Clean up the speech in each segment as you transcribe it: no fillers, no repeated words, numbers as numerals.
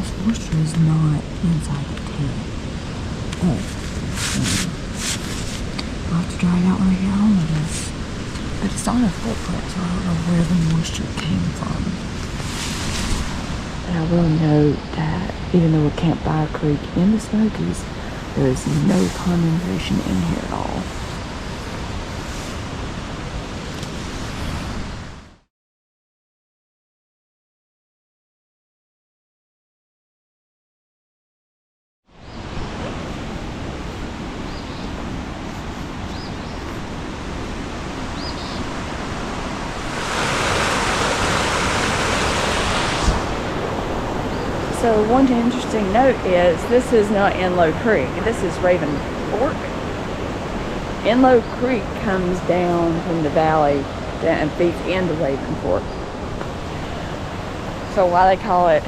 this moisture is not inside the tent. Oh. I'll have to dry it out when I get home, I guess. But it's on a footprint, so I don't know where the moisture came from. And I will note that even though we camped by a creek in the Smokies, there is no condensation in here at all. So one interesting note is this is not Enloe Creek. This is Raven Fork. Enloe Creek comes down from the valley and feeds into Raven Fork. So why they call it,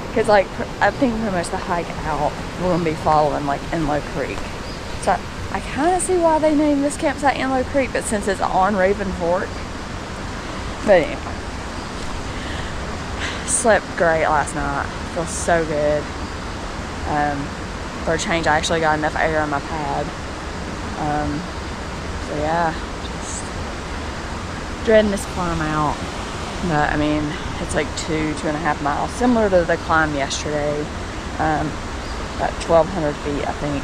because like I think pretty much the hike out we're going to be following like Enloe Creek. So I kind of see why they named this campsite Enloe Creek, but since it's on Raven Fork. But anyway. Slept great last night. Feels so good. For a change, I actually got enough air on my pad. So yeah, just dreading this climb out. But I mean, it's like 2.5 miles, similar to the climb yesterday. About 1,200 feet, I think.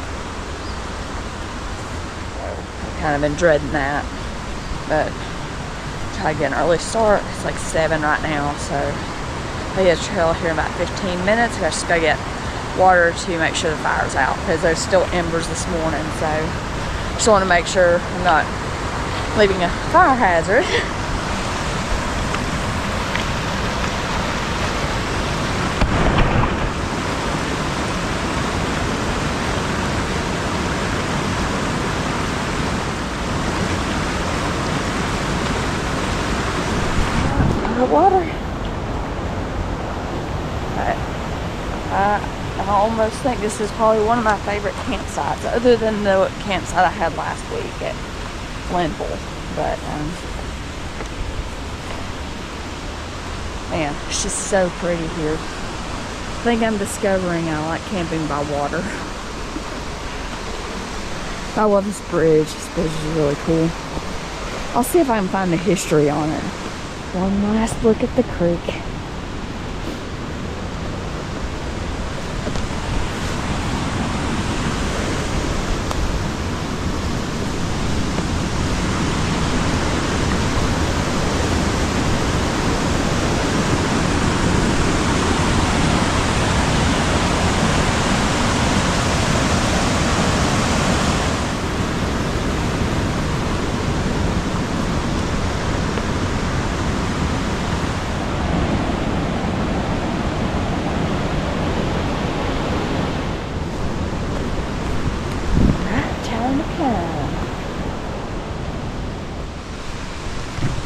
So I've kind of been dreading that. But try to get an early start. It's like 7 right now, so. I get a trail here in about 15 minutes. I just gotta get water to make sure the fire's out because there's still embers this morning. So just want to make sure I'm not leaving a fire hazard. Water. I almost think this is probably one of my favorite campsites, other than the campsite I had last week at Linville. But man, it's just so pretty here. I think I'm discovering I like camping by water. I love this bridge. This bridge is really cool. I'll see if I can find the history on it. One last look at the creek.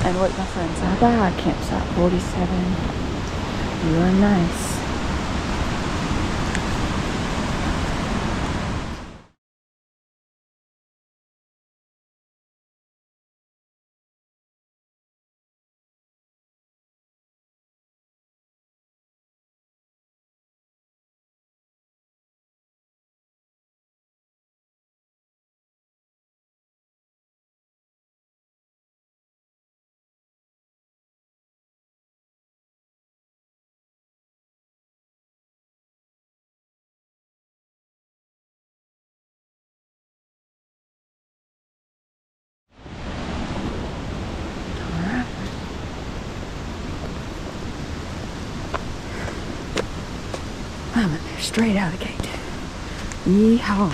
And look, my friends, I died campsite 47. You are nice. I'm in there straight out of the gate. Yeehaw.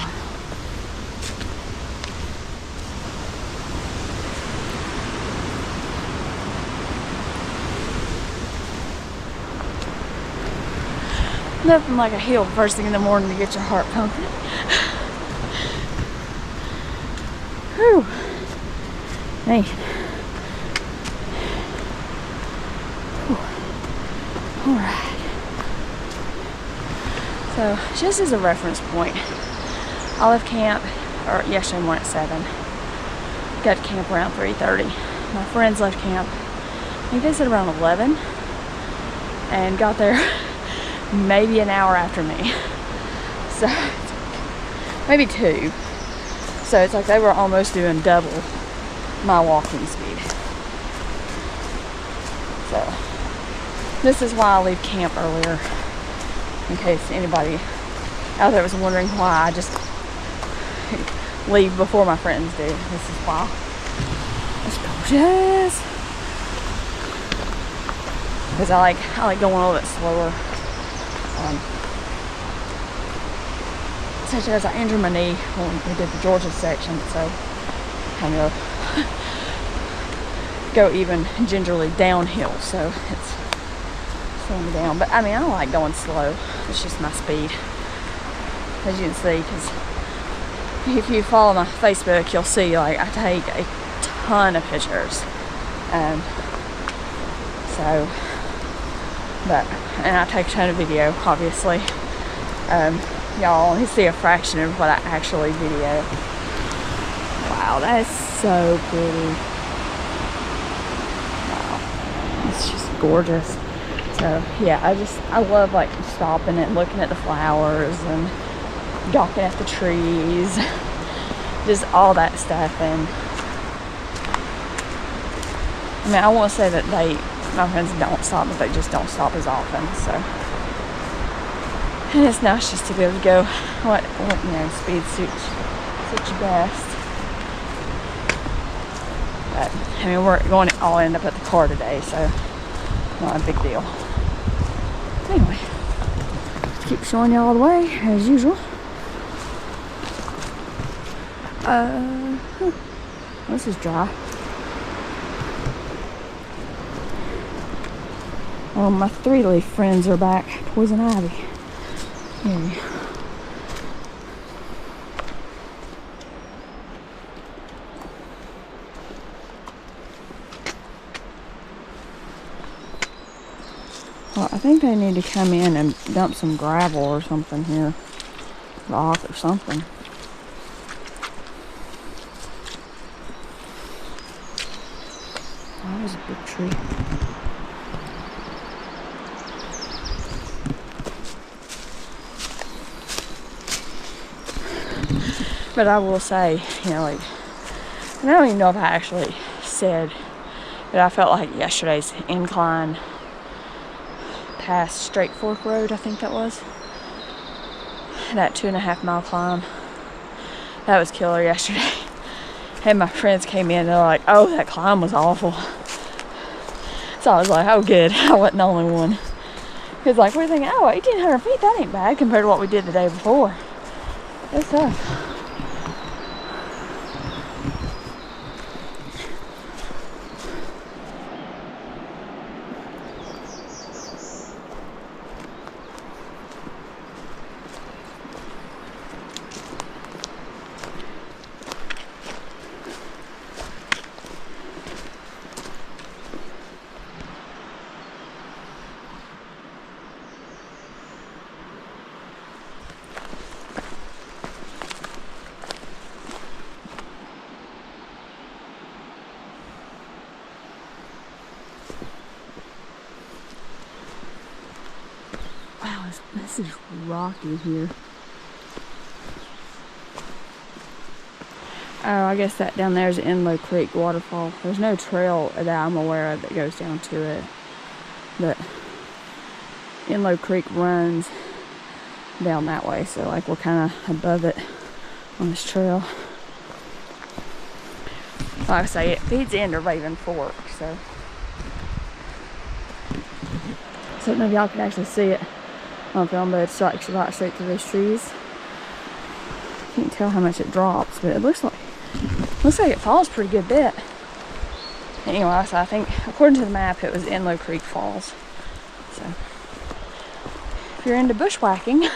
Nothing like a hill first thing in the morning to get your heart pumping. Whew. Man. Whew. All right. So, just as a reference point, I left camp, or yesterday morning at 7. Got to camp around 3:30. My friends left camp, I think they said around 11, and got there maybe an hour after me. So, maybe 2. So it's like they were almost doing double my walking speed. So, this is why I leave camp earlier. In case anybody out there was wondering why I just leave before my friends do. This is why. It's gorgeous. Because I like going a little bit slower. Especially as I injured my knee when we did the Georgia section, so I'm gonna go even gingerly downhill, so it's slowing me down. But I mean, I like going slow. It's just my speed, as you can see. Because if you follow my Facebook, you'll see like I take a ton of pictures, and I take a ton of video, obviously. Y'all only see a fraction of what I actually video. Wow, that is so pretty. Wow, it's just gorgeous. So yeah, I love like stopping and looking at the flowers and gawking at the trees, just all that stuff. And I mean, I won't say that my friends don't stop, but they just don't stop as often. So, and it's nice just to be able to go what speed suits you best. But I mean, we're going to all end up at the car today, so not a big deal. Anyway, keep showing y'all the way as usual. This is dry. Well, my 3-leaf friends are back. Poison ivy. Yay. Well, I think they need to come in and dump some gravel or something here. Rock or something. Oh, that was a big tree. But I will say, like, and I don't even know if I actually said, but I felt like yesterday's incline past Straight Fork Road, I think that was, that 2.5 mile climb, that was killer yesterday. And my friends came in and they're like, oh, that climb was awful. So I was like, oh good, I wasn't the only one. Because like, we're thinking, oh, 1,800 feet, that ain't bad compared to what we did the day before. It's tough. This is rocky here. Oh, I guess that down there is Enloe Creek waterfall. There's no trail that I'm aware of that goes down to it. But Enloe Creek runs down that way. So like we're kind of above it on this trail. Like I say, it feeds into Raven Fork. So I don't know if y'all can actually see it on film, but it's like right straight through those trees. Can't tell how much it drops, but it looks like it falls a pretty good bit. Anyway, so I think according to the map it was Enloe Creek Falls. So if you're into bushwhacking,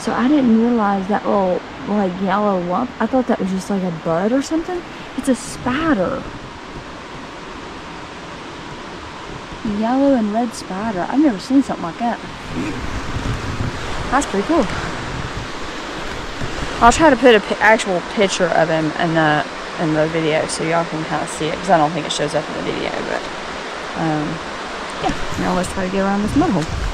So I didn't realize that little like yellow lump. I thought that was just like a bud or something. It's a spider. Yellow and red spider. I've never seen something like that. That's pretty cool. I'll try to put an actual picture of him in the video so y'all can kind of see it, because I don't think it shows up in the video. But yeah, now let's try to get around this mud hole.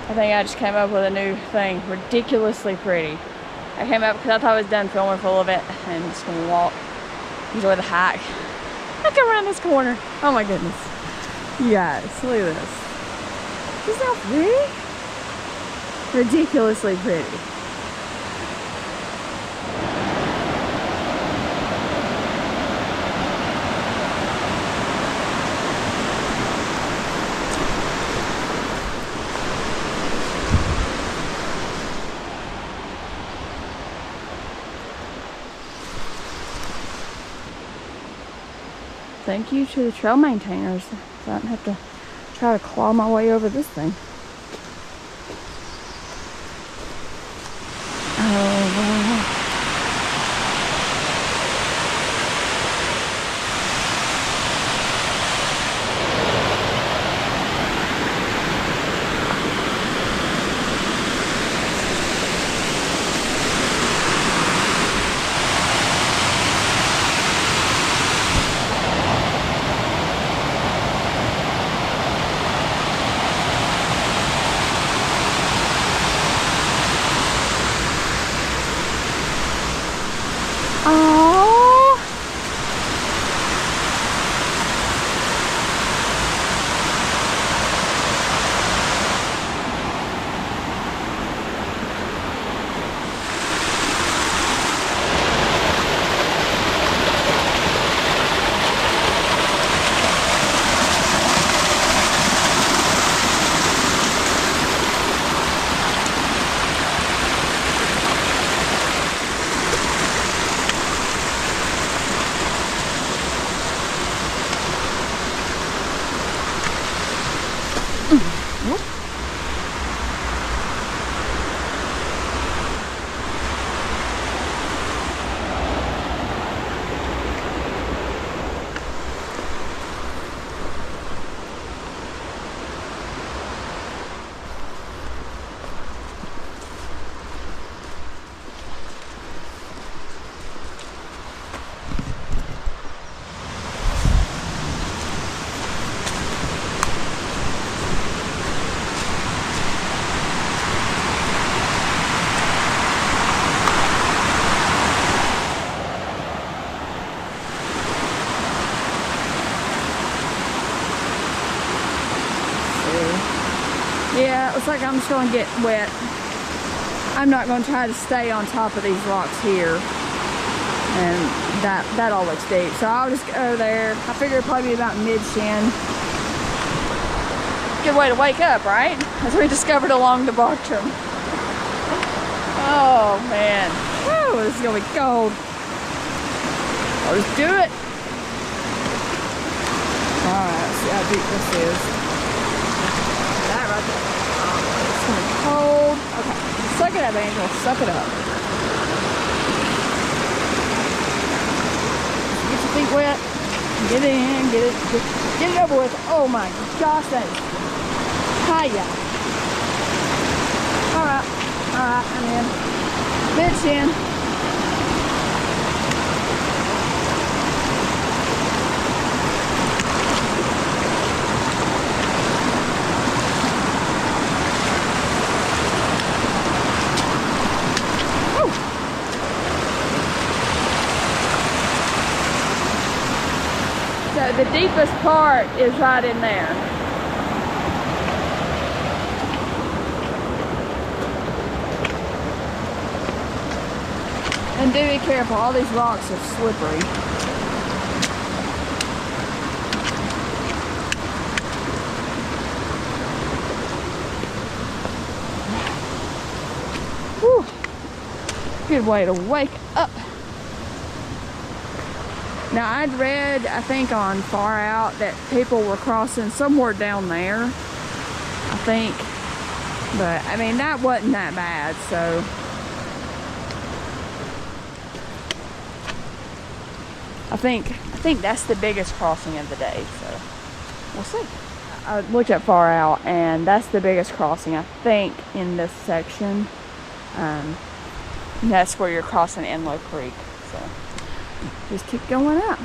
I think I just came up with a new thing, ridiculously pretty. I came up because I thought I was done filming for a little bit and just gonna walk, enjoy the hike. Look around this corner. Oh my goodness. You guys, look at this. Isn't that pretty? Ridiculously pretty. Thank you to the trail maintainers, so I don't have to try to claw my way over this thing. Oh, wow. Yeah, it looks like I'm just going to get wet. I'm not going to try to stay on top of these rocks here. And that all looks deep. So I'll just go there. I figure it'll probably be about mid-shin. Good way to wake up, right? As we discovered along the bottom. Oh, man. Woo, this is going to be cold. I'll just do it. Alright, let's see how deep this is. That right there. It's gonna be cold. Okay. Suck it up, Angel. Suck it up. Get your feet wet. Get in. Get it over with. Oh my gosh, that is. Hiya. Alright. Alright, I'm in. Mid-shin. the deepest part is right in there. And do be careful, all these rocks are slippery. Whew. Good way to wake up. Now I'd read, I think on Far Out, that people were crossing somewhere down there, I think. But I mean, that wasn't that bad, so. I think that's the biggest crossing of the day, so we'll see. I looked at Far Out, and that's the biggest crossing, I think, in this section. That's where you're crossing Enloe Creek, so just keep going up.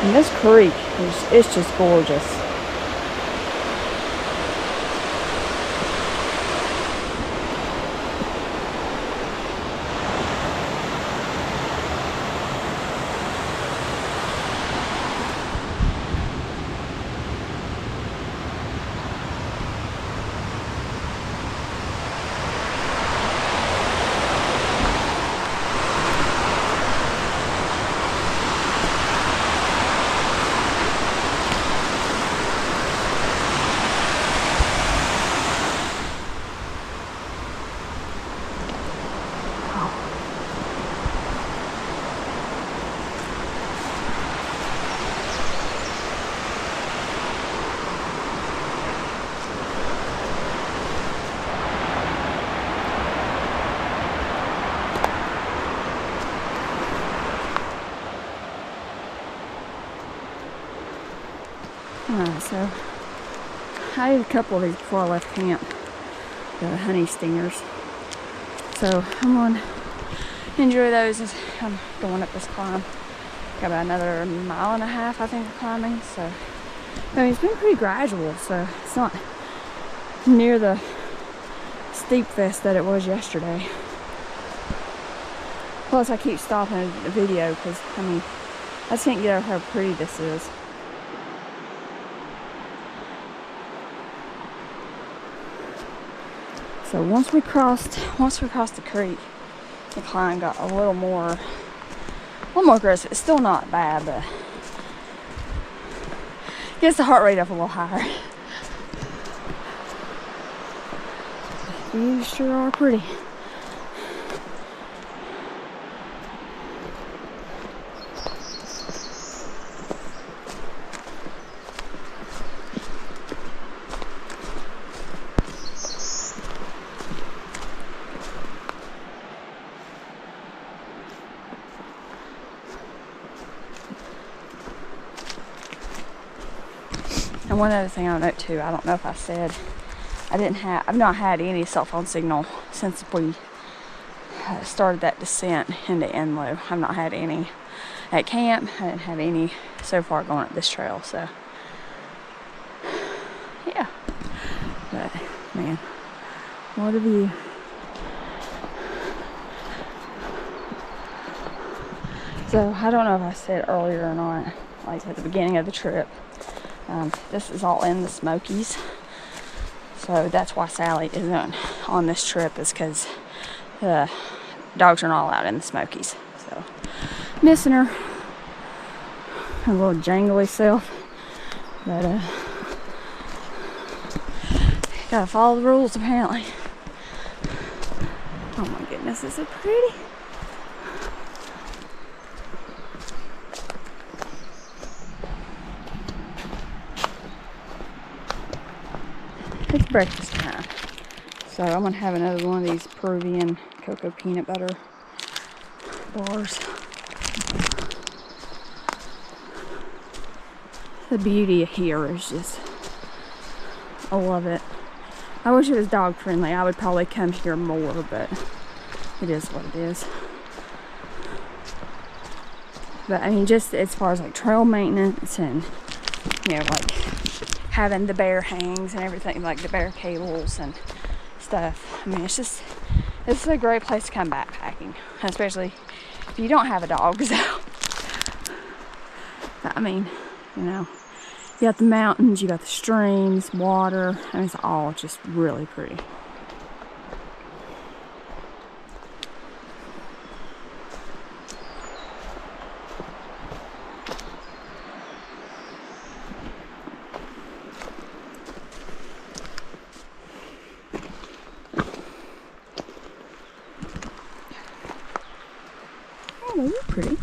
And this creek, it's just gorgeous. Alright, so I ate a couple of these before I left camp, the honey stingers. So I'm going to enjoy those as I'm going up this climb. Got about another 1.5 miles, I think, of climbing. So I mean, it's been pretty gradual, so it's not near the steep fest that it was yesterday. Plus, I keep stopping the video because, I mean, I just can't get over how pretty this is. So once we crossed the creek, the climb got a little more aggressive. It's still not bad, but gets the heart rate up a little higher. The views sure are pretty. And one other thing I'll note too, I don't know if I said, I've not had any cell phone signal since we started that descent into Enloe. I've not had any at camp. I didn't have any so far going up this trail, so yeah. But man, what a view. So I don't know if I said earlier or not, like at the beginning of the trip, this is all in the Smokies. So that's why Sally isn't on this trip, is because the dogs are not allowed in the Smokies. So missing her little jangly self, but gotta follow the rules apparently. Oh my goodness, it's so pretty. It's breakfast time. So I'm gonna have another one of these Peruvian cocoa peanut butter bars. The beauty here is just, I love it. I wish it was dog friendly. I would probably come here more, but it is what it is. But I mean, just as far as like trail maintenance and, you know, like having the bear hangs and everything, like the bear cables and stuff. I mean, it's just, this is a great place to come backpacking, especially if you don't have a dog. So, but I mean, you know, you got the mountains, you got the streams, water. I mean, it's all just really pretty. Oh, those are pretty.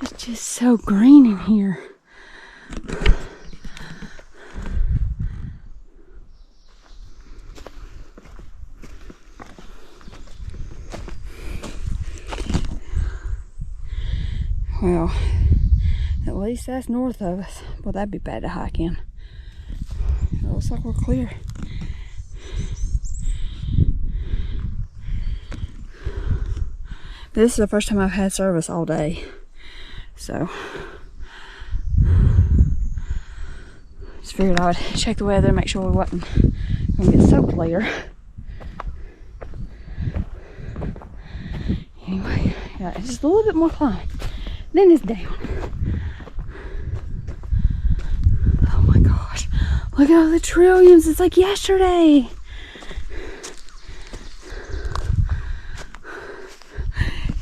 It's just so green in here. Well, at least that's north of us. Well, that'd be bad to hike in. It looks like we're clear. This is the first time I've had service all day. So, just figured I would check the weather and make sure we wasn't going to get so clear. Anyway, yeah, it's just a little bit more climb. Then it's down. Oh my gosh. Look at all the trilliums. It's like yesterday.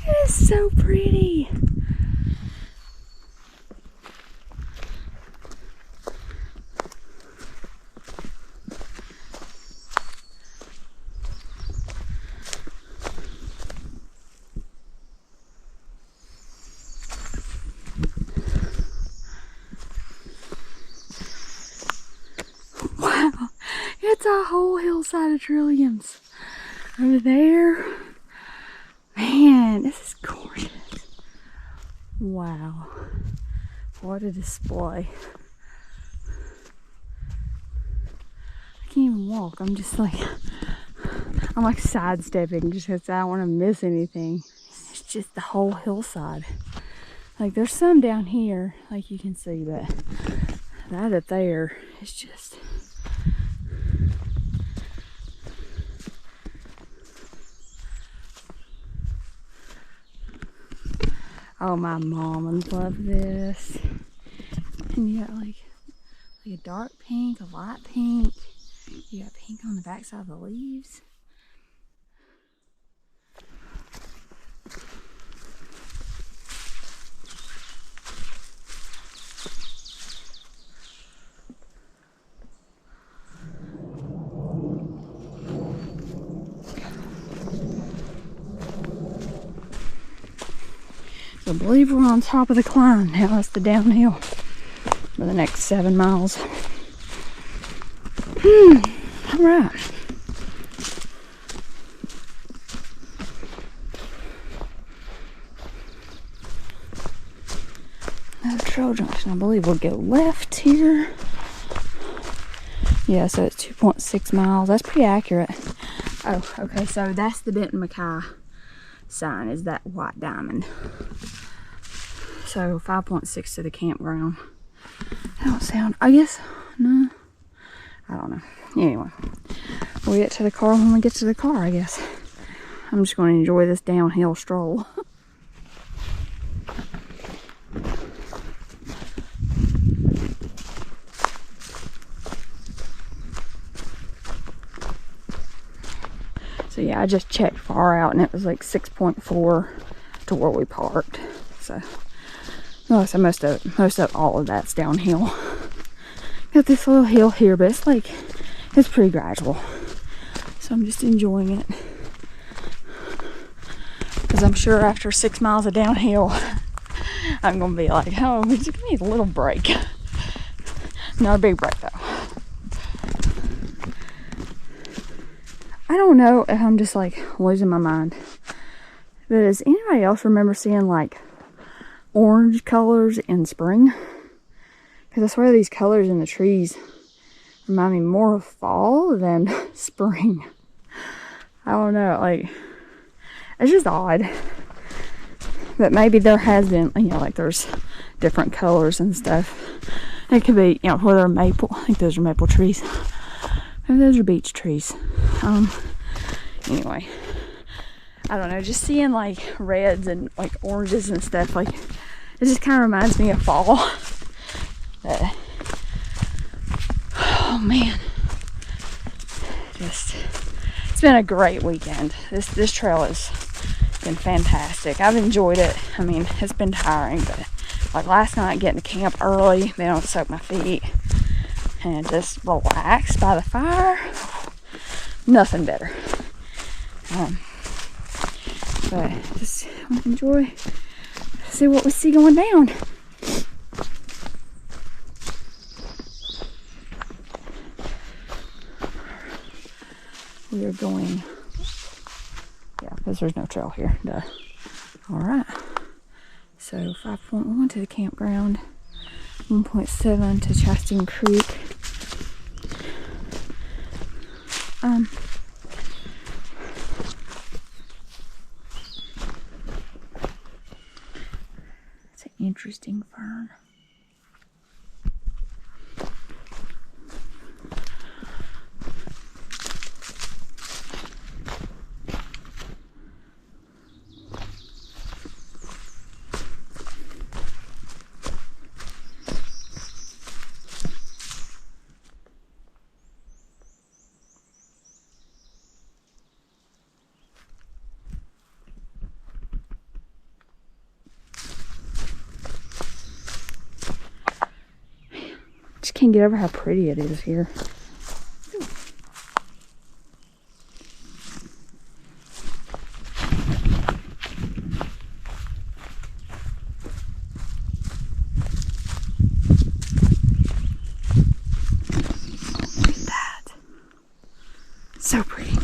It is so pretty. Wow, it's a whole hillside of trilliums. Over there. Man, this is gorgeous. Wow. What a display. I can't even walk. I'm just like, I'm like sidestepping just because I don't want to miss anything. It's just the whole hillside. Like there's some down here, like you can see, but that up there is just... Oh, my mom would love this. And you got like a dark pink, a light pink. You got pink on the backside of the leaves. So I believe we're on top of the climb. Now it's the downhill for the next 7 miles. All right. Another trail junction. I believe we'll go left here. Yeah, so it's 2.6 miles. That's pretty accurate. Oh, okay, so that's the Benton MacKaye sign, is that white diamond. So 5.6 to the campground. That don't sound, I guess, no, I don't know. Anyway, we'll get to the car when we get to the car, I guess. I'm just going to enjoy this downhill stroll. So yeah, I just checked far out and it was like 6.4 to where we parked. So, oh, so most of all of that's downhill. Got this little hill here, but it's like, it's pretty gradual. So I'm just enjoying it. Because I'm sure after 6 miles of downhill, I'm going to be like, oh, we just need a little break. Not a big break though. I don't know if I'm just like losing my mind, but does anybody else remember seeing like orange colors in spring? Because I swear these colors in the trees remind me more of fall than spring. I don't know, like, it's just odd. But maybe there has been, you know, like there's different colors and stuff. It could be, you know, whether maple, I think those are maple trees. Maybe those are beech trees. Anyway, I don't know, just seeing like reds and like oranges and stuff, like, it just kind of reminds me of fall. Oh man, it's been a great weekend. This trail has been fantastic. I've enjoyed it. I mean, it's been tiring, but like last night, getting to camp early, they don't soak my feet, and just relax by the fire. Nothing better. But just enjoy, see what we see going down. We are going, yeah, because there's no trail here. Duh. All right. So 5.1 to the campground, 1.7 to Enloe Creek. It's an interesting fern. Just can't get over how pretty it is here. Look at that. So pretty.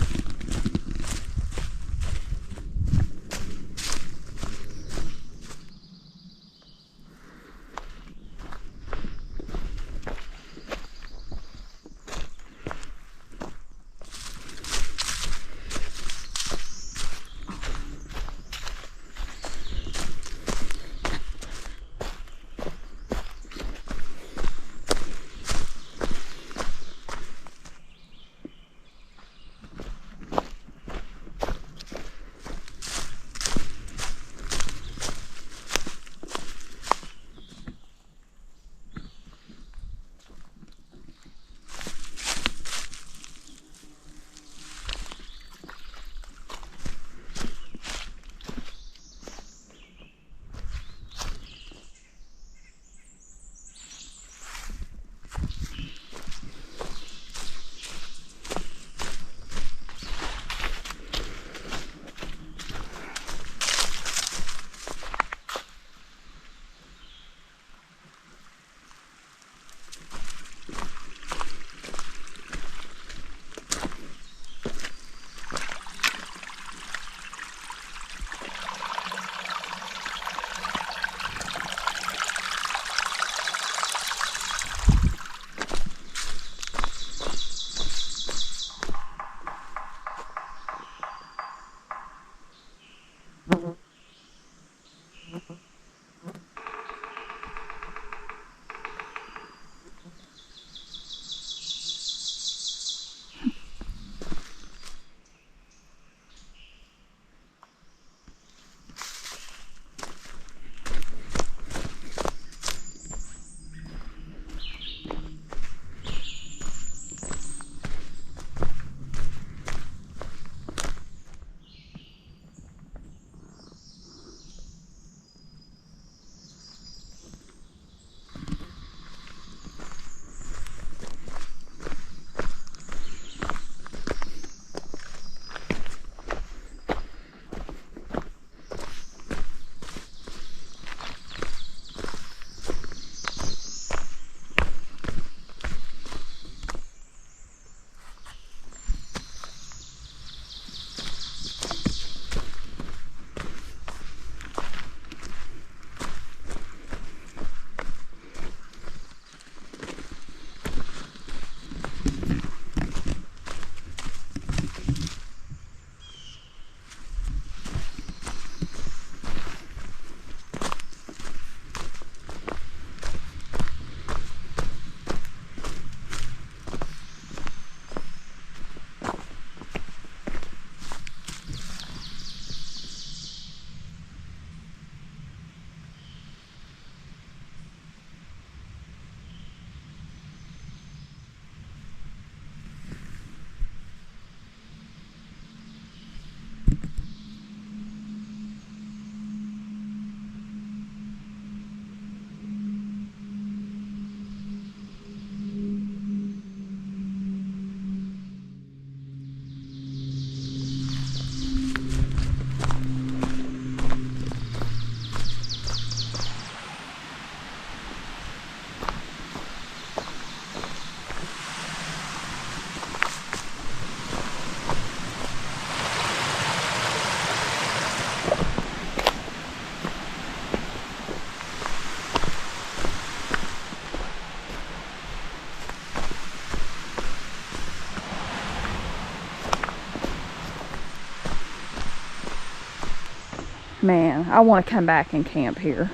Man, I want to come back and camp here.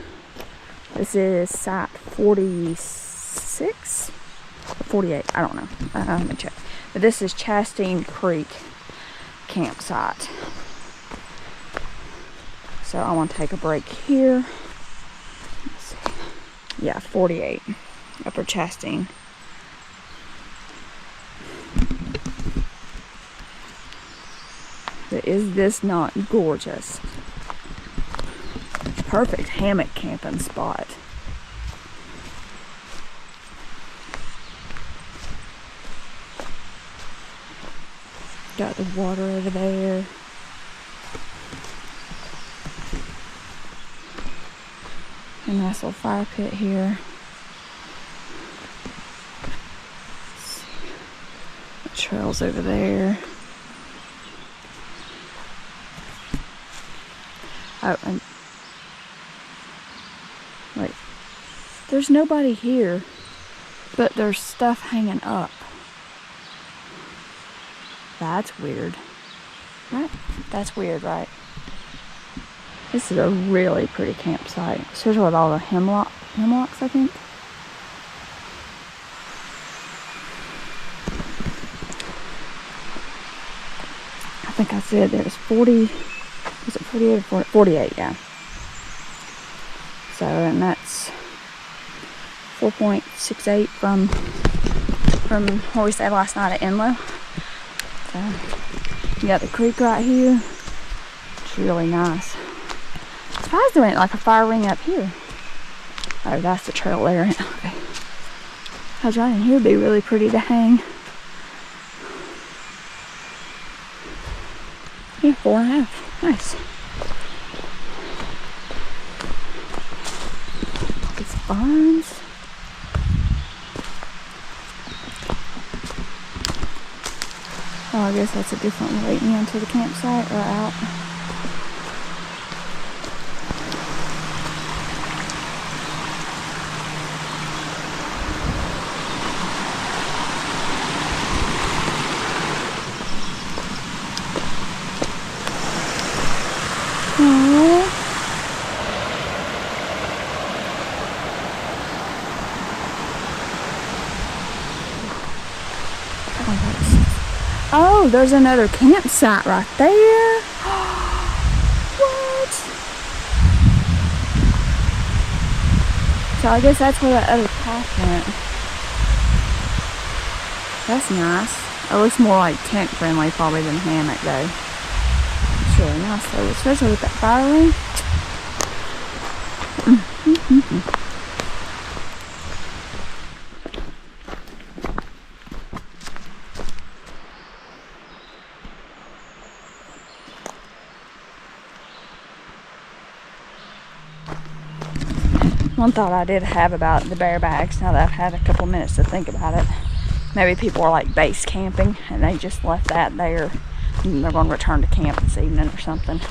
This is site 46 or 48. I don't know. Let me check. But this is Chastain Creek campsite. So I want to take a break here. Let's see. Yeah, 48. Upper Chastain. But is this not gorgeous? Perfect hammock camping spot. Got the water over there. A nice little fire pit here. Let's see. The trails over there. Oh, and wait, there's nobody here, but there's stuff hanging up. That's weird. Right? That's weird, right? This is a really pretty campsite, especially with all the hemlocks, I think. I think I said there was 40. Was it 48 or 40? 48, yeah. So, and that's 4.68 from where we stayed last night at Enloe. So, you got the creek right here. It's really nice. I'm surprised there ain't like a fire ring up here. Oh, that's the trail there. Okay. Because right in here would be really pretty to hang. Yeah, 4.5. Nice. These barns. Oh, I guess that's a different way into the campsite or out. Oh, there's another campsite right there. What? So I guess that's where that other path went. That's nice. It looks more like tent friendly probably than hammock though. It's really nice though, especially with that fire ring. One thought I did have about the bear bags, now that I've had a couple minutes to think about it, maybe people are like base camping and they just left that there and they're going to return to camp this evening or something.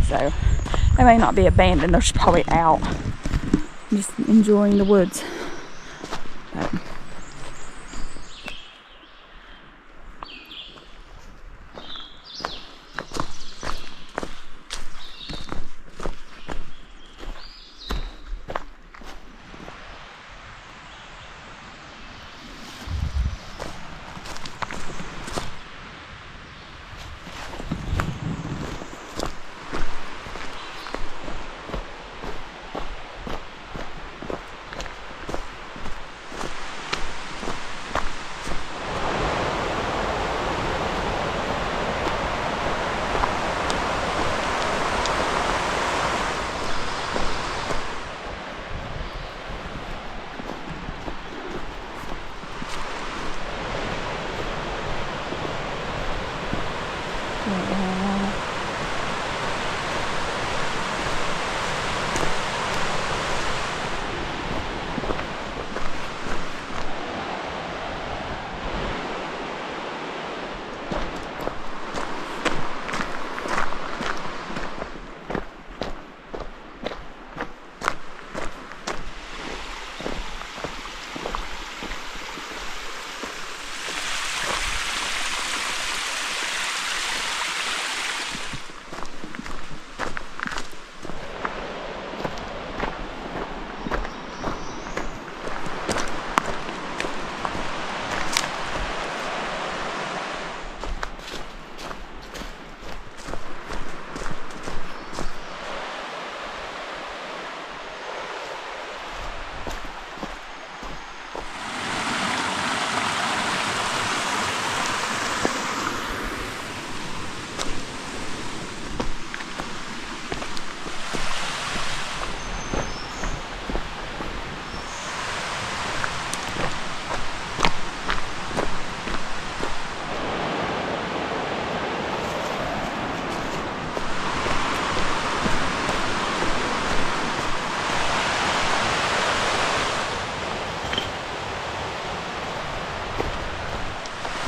So they may not be abandoned, they're just probably out just enjoying the woods. But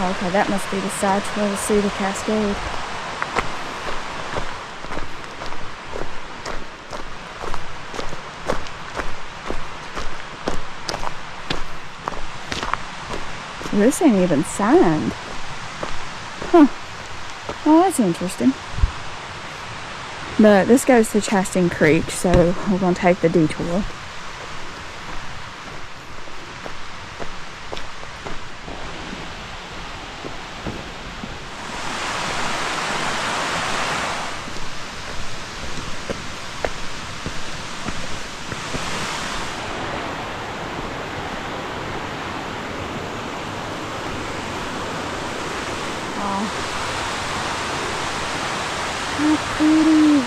Okay, that must be the side trail to see the cascade. This ain't even signed. Huh. Well, that's interesting. But this goes to Chastain Creek, so we're going to take the detour. How pretty.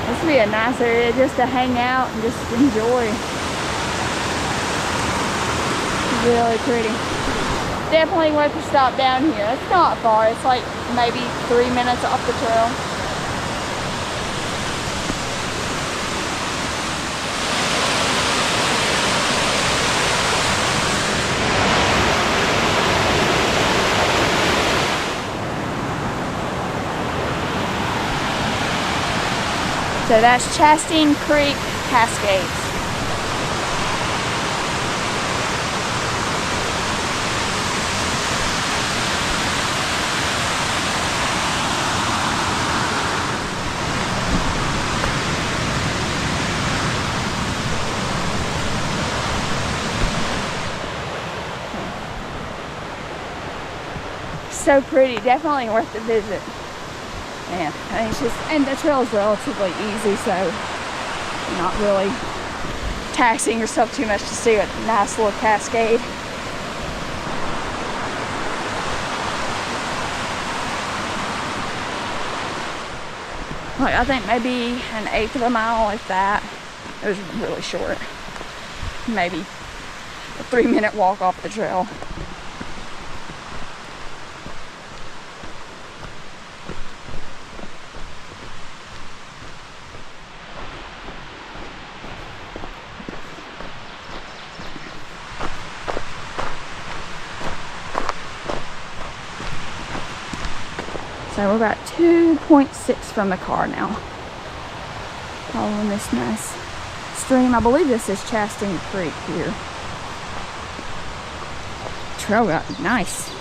This would be a nice area just to hang out and just enjoy. Really pretty. Definitely worth a stop down here. It's not far. It's like maybe 3 minutes off the trail. So that's Chastain Creek Cascades. So pretty, definitely worth the visit. Man, and it's just, and the trail is relatively easy, so you're not really taxing yourself too much to see a nice little cascade. Like, I think maybe 1/8 of a mile, if that. It was really short. Maybe a 3-minute walk off the trail. So we're about 2.6 from the car now. Following this nice stream. I believe this is Chastain Creek here. Trail got nice.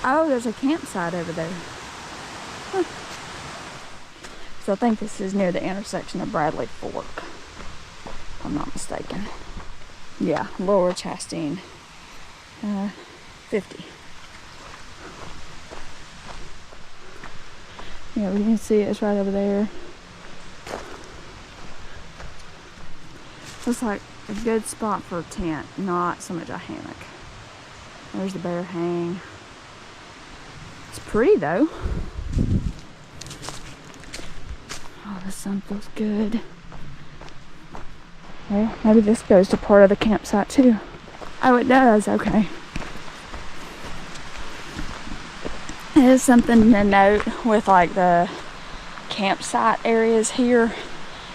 Oh, there's a campsite over there. Huh. So I think this is near the intersection of Bradley Fork, if I'm not mistaken. Yeah, Lower Chastain. 50. Yeah, we can see it's right over there. Looks like a good spot for a tent, not so much a hammock. There's the bear hang. It's pretty though. Oh, the sun feels good. Well, maybe this goes to part of the campsite too. Oh, it does. Okay. There's something to note with like the campsite areas here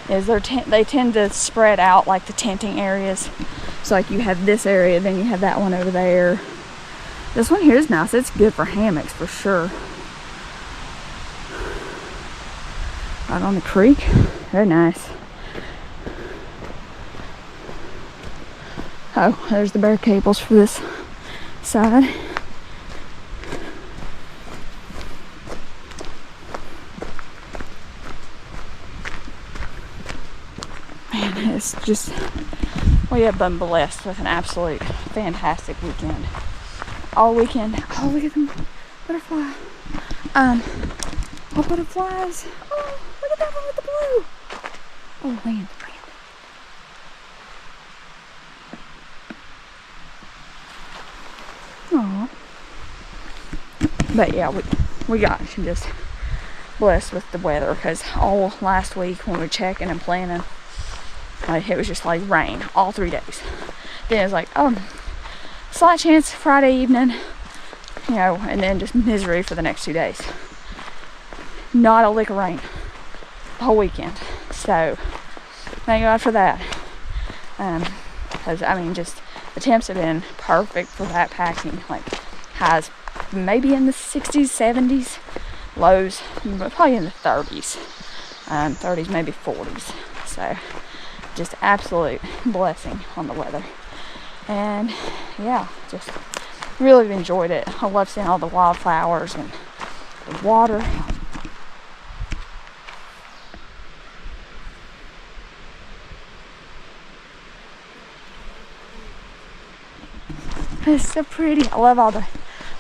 is they tend to spread out like the tenting areas. So like you have this area, then you have that one over there. This one here is nice. It's good for hammocks for sure. Right on the creek. Very nice. Oh, there's the bare cables for this side. Man, it's just, we have been blessed with an absolute fantastic weekend. All weekend. Oh, look at them butterfly. Oh, butterflies. Oh, look at that one with the blue. Oh, land. Aww. But yeah, we got just blessed with the weather, because all last week when we were checking and planning, like, it was just like rain all 3 days. Then it was like, oh, slight chance Friday evening, you know, and then just misery for the next 2 days. Not a lick of rain the whole weekend. So thank God for that. Because I mean, just the temps have been perfect for backpacking. Like highs maybe in the 60s, 70s, lows probably in the 30s, 30s, maybe 40s. So just absolute blessing on the weather. And yeah, just really enjoyed it. I love seeing all the wildflowers and the water. It's so pretty. I love all the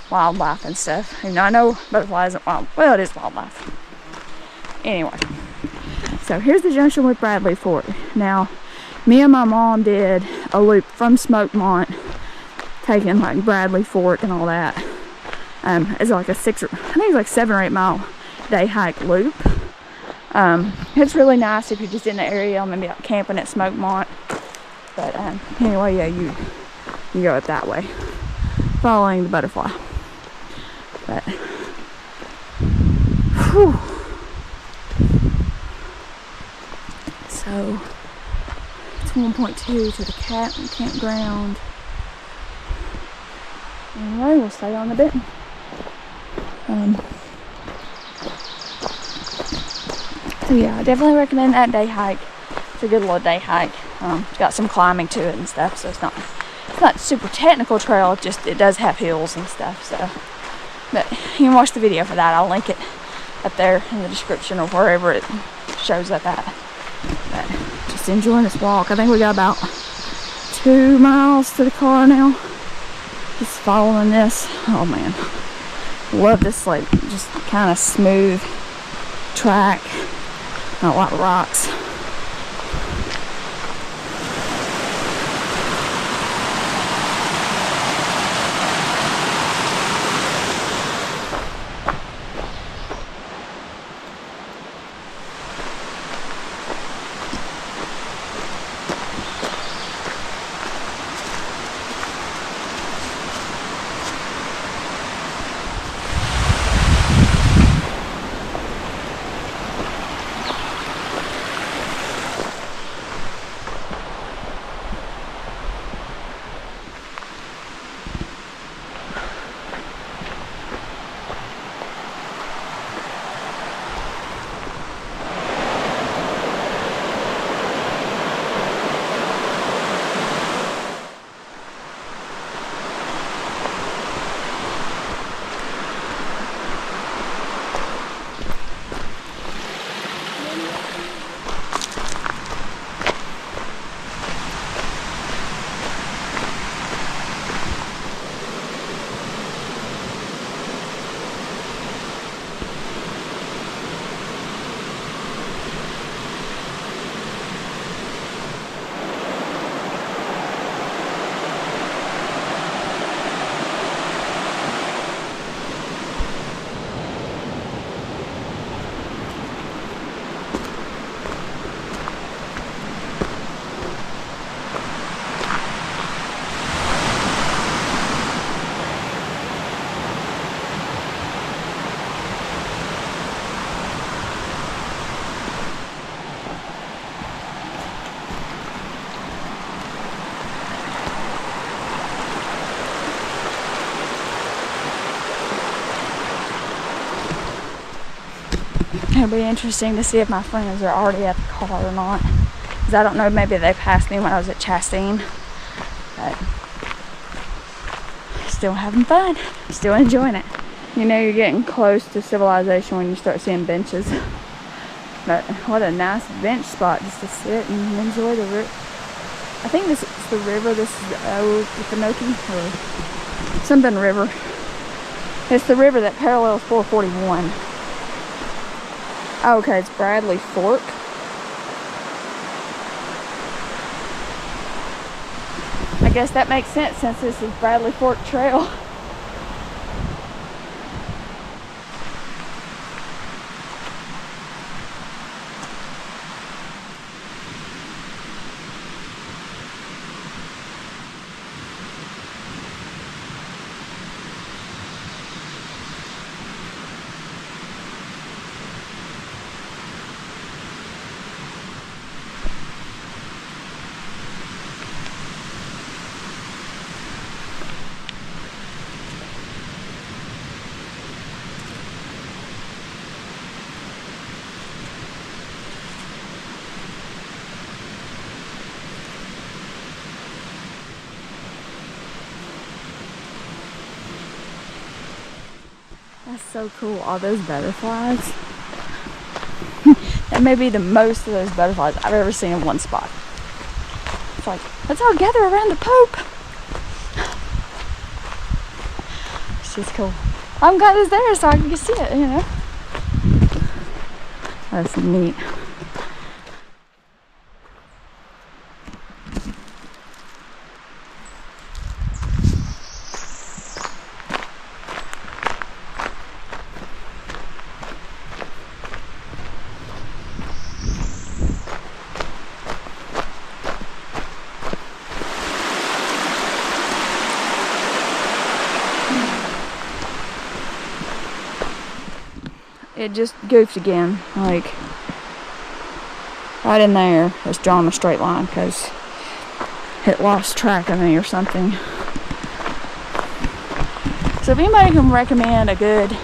wildlife and stuff. You know, I know butterflies isn't wild. Well, it is wildlife. Anyway, so here's the junction with Bradley Fort. Now, me and my mom did a loop from Smokemont, taking like Bradley Fort and all that. It's like a 7 or 8 mile day hike loop. It's really nice if you're just in the area, maybe out camping at Smokemont. But anyway, yeah, you go up that way, following the butterfly. But whew. So it's 1.2 to the campground. Anyway, we'll stay on the Benton. So yeah, I definitely recommend that day hike. It's a good little day hike. It's got some climbing to it and stuff, so it's not super technical trail. It does have hills and stuff. So, but you can watch the video for that. I'll link it up there in the description or wherever it shows up at. But just enjoying this walk. I think we got about 2 miles to the car now. Just following this. Oh man, love this, like just kind of smooth track, not a lot of rocks. It'll be interesting to see if my friends are already at the car or not. Because I don't know, maybe they passed me when I was at Chastain. But still having fun. Still enjoying it. You know you're getting close to civilization when you start seeing benches. But what a nice bench spot just to sit and enjoy the river. I think this is the river. This is the Okefenokee or something river. It's the river that parallels 441. Oh, okay, it's Bradley Fork. I guess that makes sense since this is Bradley Fork Trail. That's so cool, all those butterflies. That may be the most of those butterflies I've ever seen in one spot. It's like, let's all gather around the Pope. It's just cool. I'm glad it's there so I can see it, you know. That's neat. It just goofed again, like right in there. It's drawing a straight line because it lost track of me or something. So if anybody can recommend a good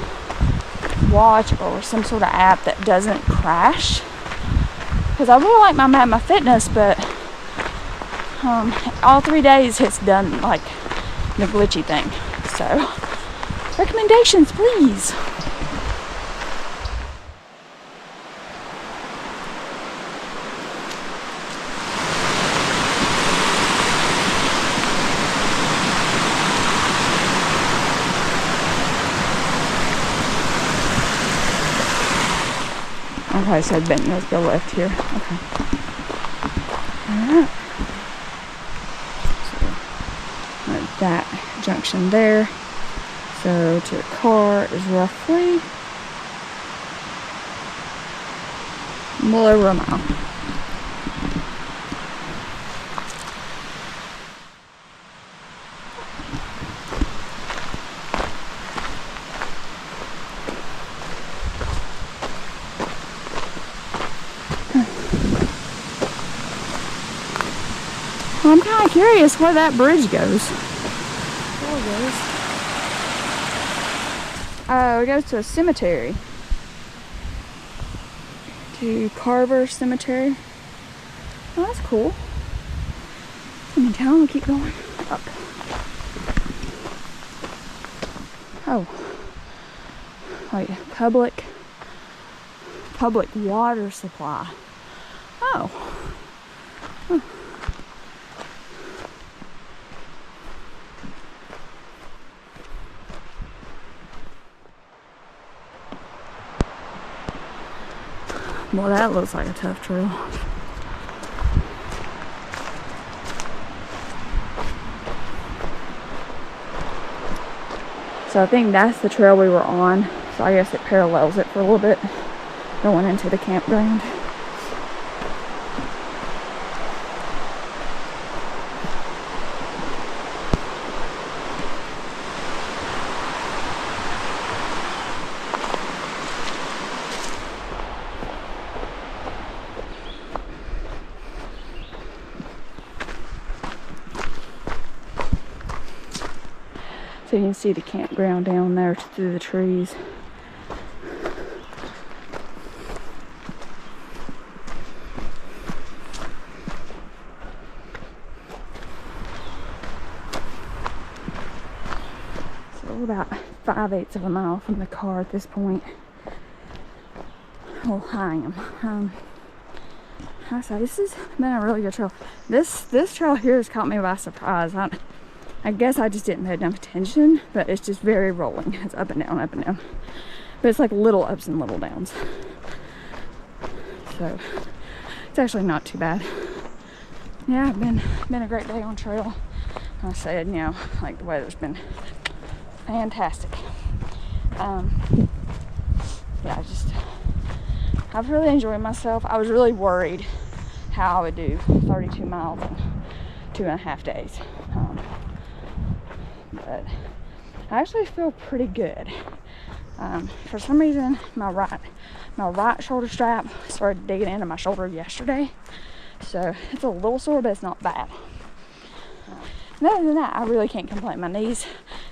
watch or some sort of app that doesn't crash, because I really like my Map My Fitness, but all 3 days it's done like the glitchy thing. So recommendations, please. Okay, so Benton, let's go left here. Okay. Alright. So, at that junction there. So, to the car is roughly a little over a mile. Well, I'm kind of curious where that bridge goes. There it goes. Oh, it goes to a cemetery. To Carver Cemetery. Oh, that's cool. I'm in town, we'll keep going up. Oh. Like public water supply. Oh. Huh. Well, that looks like a tough trail. So I think that's the trail we were on. So I guess it parallels it for a little bit, going into the campground. So you can see the campground down there through the trees. we're about 5/8 of a mile from the car at this point. Well, I am. I say this has been a really good trail. This trail here has caught me by surprise. I guess I just didn't pay enough attention, but it's just very rolling. It's up and down, up and down. But it's like little ups and little downs. So it's actually not too bad. Yeah, it's been a great day on trail. I said, you know, like the weather's been fantastic. Yeah, I've really enjoyed myself. I was really worried how I would do 32 miles in 2.5 days. But I actually feel pretty good. For some reason, my right shoulder strap started digging into my shoulder yesterday. So it's a little sore, but it's not bad. And other than that, I really can't complain. My knee's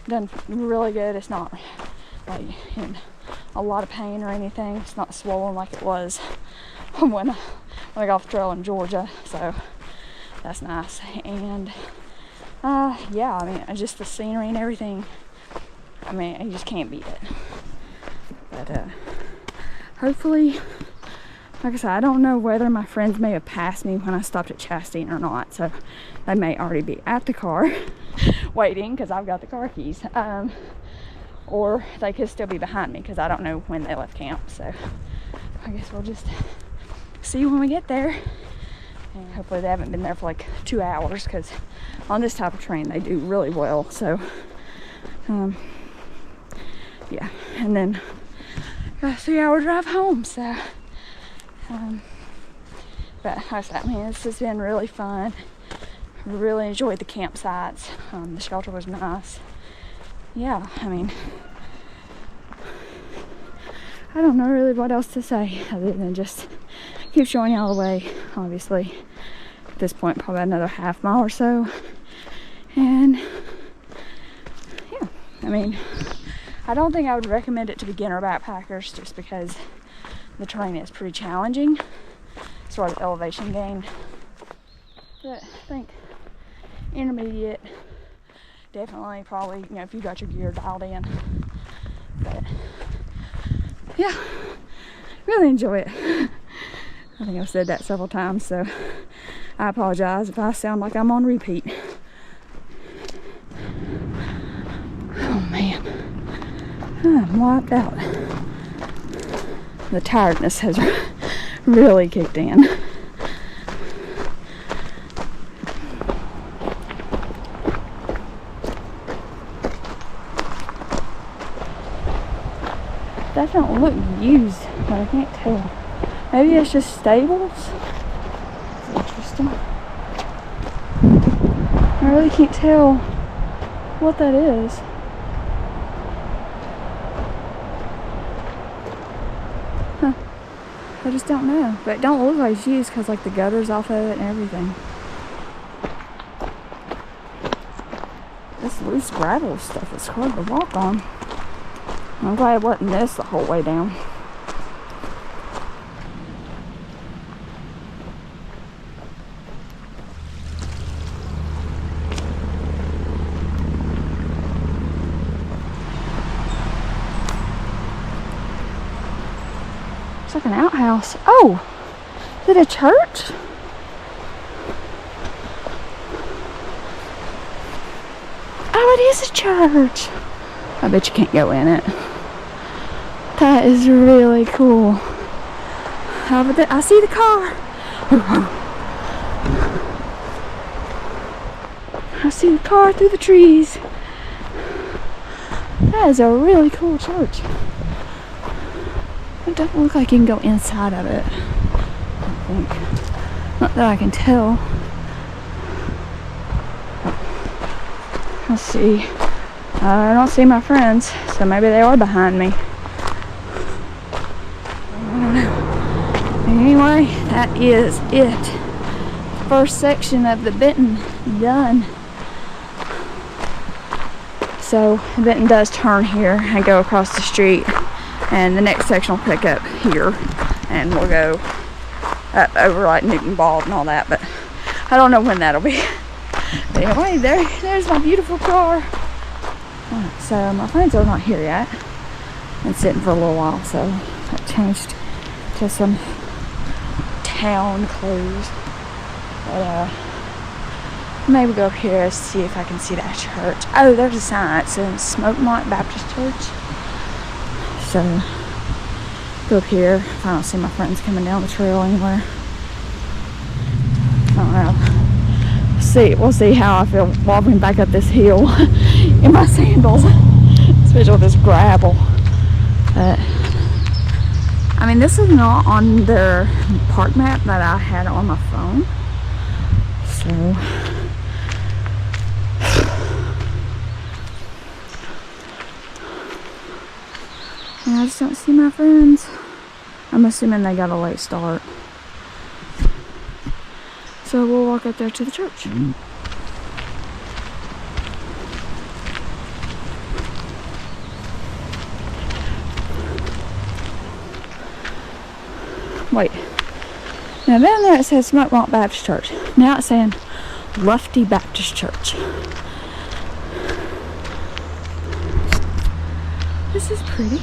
done really good. It's not like in a lot of pain or anything. It's not swollen like it was when I got off the trail in Georgia. So that's nice. And yeah, I mean, just the scenery and everything. I mean, you just can't beat it. But hopefully, like I said, I don't know whether my friends may have passed me when I stopped at Chastain or not. So they may already be at the car waiting because I've got the car keys. Or they could still be behind me because I don't know when they left camp. So I guess we'll just see when we get there. And hopefully they haven't been there for like 2 hours because on this type of train they do really well. So yeah, and then got a 3-hour drive home. So but like I said, I mean, this has been really fun. Really enjoyed the campsites. The shelter was nice. Yeah, I mean, I don't know really what else to say other than just keep showing you all the way. Obviously, at this point, probably another half mile or so. And yeah, I mean, I don't think I would recommend it to beginner backpackers just because the terrain is pretty challenging as far as elevation gain. But I think intermediate, definitely, probably, you know, if you got your gear dialed in. But yeah, really enjoy it. I think I've said that several times, so I apologize if I sound like I'm on repeat. Oh man, I'm wiped out. The tiredness has really kicked in. That don't look used, but I can't tell. Maybe it's just stables. That's interesting. I really can't tell what that is. Huh. I just don't know. But it don't look like it's used because like the gutters off of it and everything. This loose gravel stuff is hard to walk on. I'm glad it wasn't this the whole way down. It's like an outhouse. Oh! Is it a church? Oh, it is a church! I bet you can't go in it. That is really cool. I see the car. I see the car through the trees. That is a really cool church. It doesn't look like you can go inside of it, I think. Not that I can tell. Let's see. I don't see my friends, so maybe they are behind me. I don't know. Anyway, that is it. First section of the Benton done. So Benton does turn here and go across the street, and the next section will pick up here, and we'll go up over like Newton Bald and all that, but I don't know when that'll be. But anyway, there's my beautiful car. So my friends are not here yet. Been sitting for a little while, so I changed to some town clothes. But maybe go up here and see if I can see that church. Oh, there's a sign. It says Smokemont Baptist Church. So go up here. If I don't see my friends coming down the trail anywhere. I don't know. We'll see how I feel walking back up this hill in my sandals, especially with this gravel. But I mean, this is not on their park map that I had on my phone. So and I just don't see my friends. I'm assuming they got a late start. So we'll walk up there to the church. Wait. Now down there it says Smokemont Baptist Church. Now it's saying Lufty Baptist Church. This is pretty.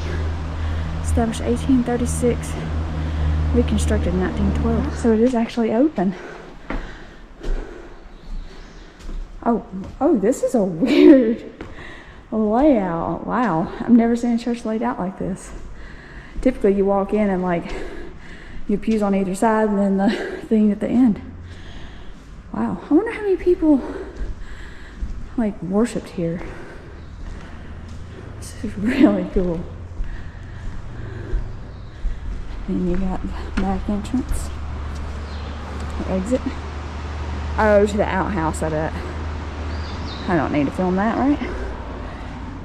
Established 1836. Reconstructed in 1912. So it is actually open. Oh, this is a weird layout. Wow, I've never seen a church laid out like this. Typically you walk in and like your pews on either side and then the thing at the end. Wow, I wonder how many people like worshipped here. This is really cool. Then you got the back entrance, or exit. Oh, to the outhouse, I bet. I don't need to film that, right?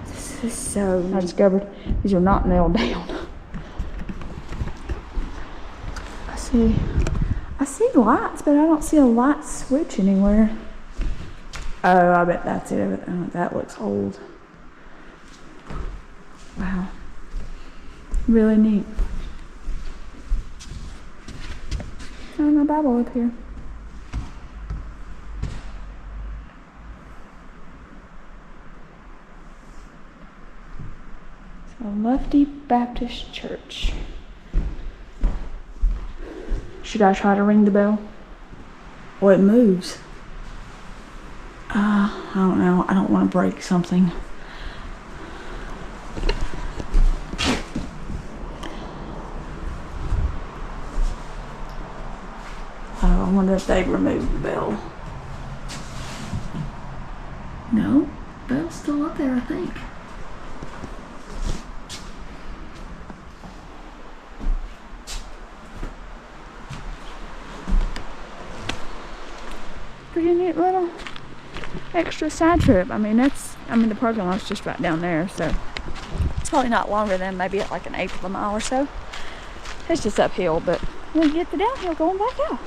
This is so... I discovered these are not nailed down. I see lights, but I don't see a light switch anywhere. Oh, I bet that's it. Oh, that looks old. Wow. Really neat. Oh, my Bible up here. So, Lufty Baptist Church. Should I try to ring the bell? Oh, it moves. I don't know. I don't want to break something. Oh, I wonder if they removed the bell. No, bell's still up there, I think. Pretty neat little extra side trip. I mean, the parking lot's just right down there, so it's probably not longer than maybe like an eighth of a mile or so. It's just uphill, but we'll get the downhill going back out.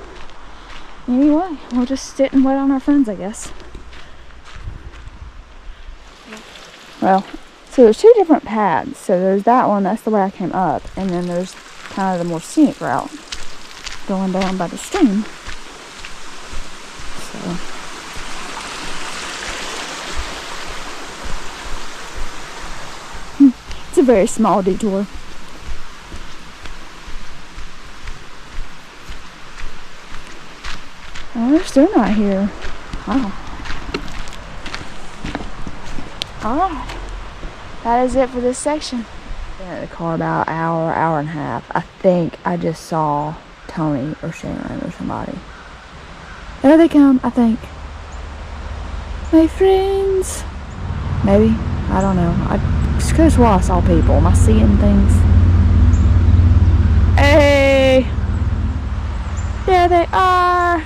Anyway, we'll just sit and wait on our friends, I guess. Well, so there's two different paths. So there's that one, that's the way I came up, and then there's kind of the more scenic route going down by the stream. So it's a very small detour. Oh, they're still not here. Wow. Alright. That is it for this section. Been at the car about an hour and a half. I think I just saw Tony or Sharon or somebody. There they come, I think. My friends. Maybe. I don't know. I just could have sworn I saw people. Am I seeing things? Hey! There they are!